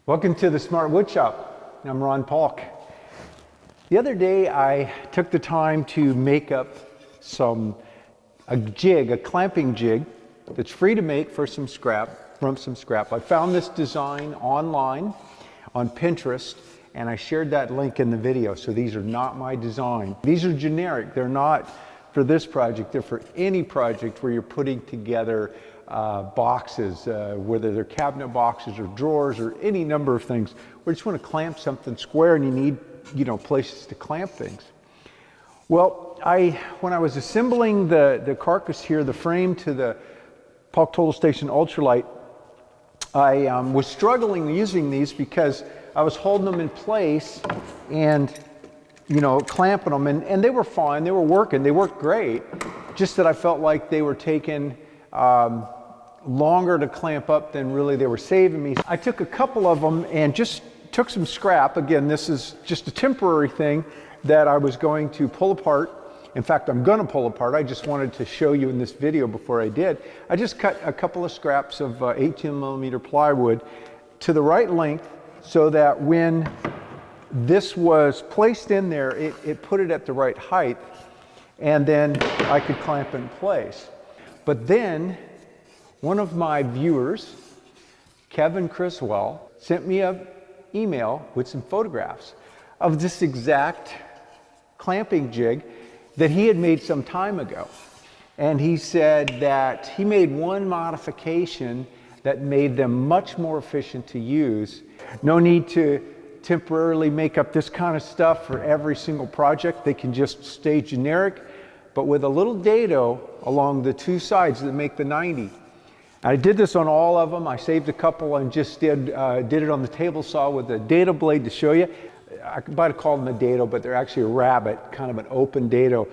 Welcome to the Smart Woodshop. I'm Ron Paulk. The other day I took the time to make up a jig, a clamping jig that's free to make from some scrap. I found this design online on Pinterest and I shared that link in the video. So these are not my design. These are generic. They're not for this project. They're for any project where you're putting together boxes, whether they're cabinet boxes or drawers or any number of things, where you just want to clamp something square and you need, places to clamp things. Well, when I was assembling the carcass here, the frame to the Paulk Total Station Ultralight, I was struggling using these because I was holding them in place and clamping them, and they were fine, they were working, they worked great, just that I felt like they were taking longer to clamp up than really they were saving me. I took a couple of them and just took some scrap. Again, this is just a temporary thing that I was going to pull apart. In fact, I'm going to pull apart. I just wanted to show you in this video before I did. I just cut a couple of scraps of 18mm plywood to the right length so that when this was placed in there, it put it at the right height, and then I could clamp in place. But then one of my viewers, Kevin Criswell, sent me an email with some photographs of this exact clamping jig that he had made some time ago. And he said that he made one modification that made them much more efficient to use. No need to temporarily make up this kind of stuff for every single project. They can just stay generic, but with a little dado along the two sides that make the 90. I did this on all of them. I saved a couple and just did it on the table saw with a dado blade to show you. I might have called them a dado, but they're actually a rabbet, kind of an open dado,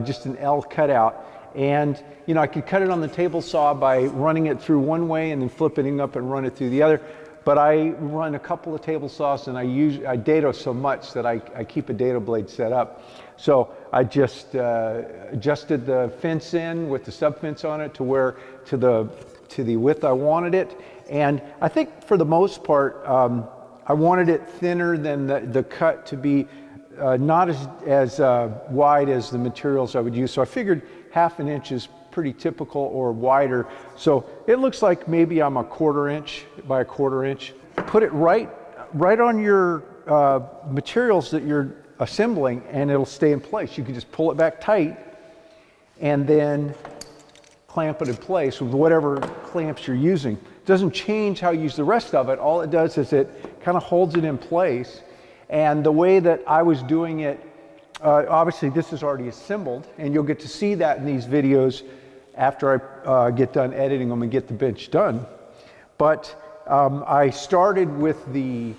just an L cutout. And I could cut it on the table saw by running it through one way and then flipping it up and run it through the other. But I run a couple of table saws and I dado so much that I keep a dado blade set up. So I just adjusted the fence in with the sub fence on it to the width I wanted it. And I think for the most part, I wanted it thinner than the cut to be not as wide as the materials I would use. So I figured ½ an inch is pretty typical, or wider. So it looks like maybe I'm a 1/4 inch by 1/4 inch. Put it right on your materials that you're assembling and it'll stay in place. You can just pull it back tight and then clamp it in place with whatever clamps you're using. It doesn't change how you use the rest of it. All it does is it kind of holds it in place. And the way that I was doing it, obviously this is already assembled, and you'll get to see that in these videos after I get done editing them and get the bench done. But I started with the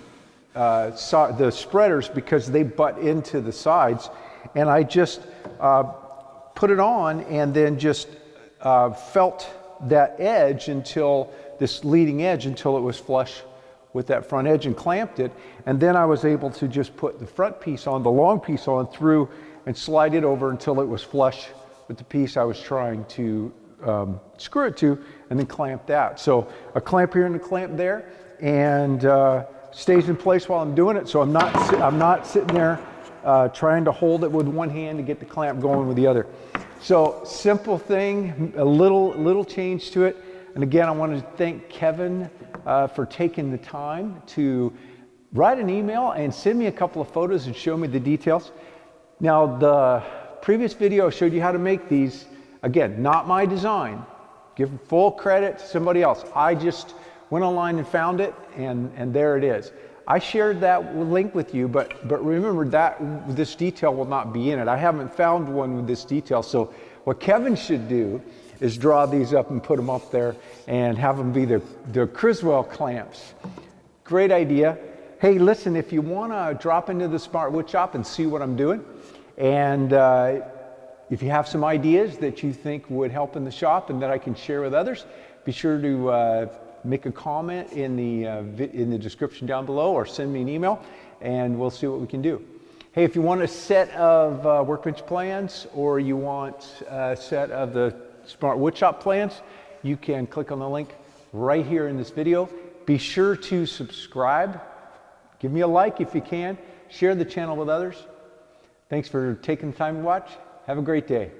spreaders because they butt into the sides, and I just put it on and then just felt that edge until this leading edge until it was flush with that front edge and clamped it. And then I was able to just put the front piece on, the long piece on through, and slide it over until it was flush with the piece I was trying to screw it to, and then clamp that. So a clamp here and a clamp there, and stays in place while I'm doing it. So I'm not sitting there trying to hold it with one hand to get the clamp going with the other. So simple thing, a little change to it. And again, I want to thank Kevin for taking the time to write an email and send me a couple of photos and show me the details. Now, the previous video showed you how to make these. Again, not my design. Give full credit to somebody else. I just went online and found it, and there it is. I shared that link with you, but remember that this detail will not be in it. I haven't found one with this detail. So what Kevin should do is draw these up and put them up there and have them be the Criswell clamps. Great idea. Hey, listen, if you want to drop into the Smart Woodshop and see what I'm doing, and if you have some ideas that you think would help in the shop and that I can share with others, be sure to make a comment in the description down below, or send me an email, and we'll see what we can do. Hey, if you want a set of workbench plans, or you want a set of the Smart Woodshop plans, you can click on the link right here in this video Be sure to subscribe. Give me a like if you can. Share the channel with others. Thanks for taking the time to watch. Have a great day.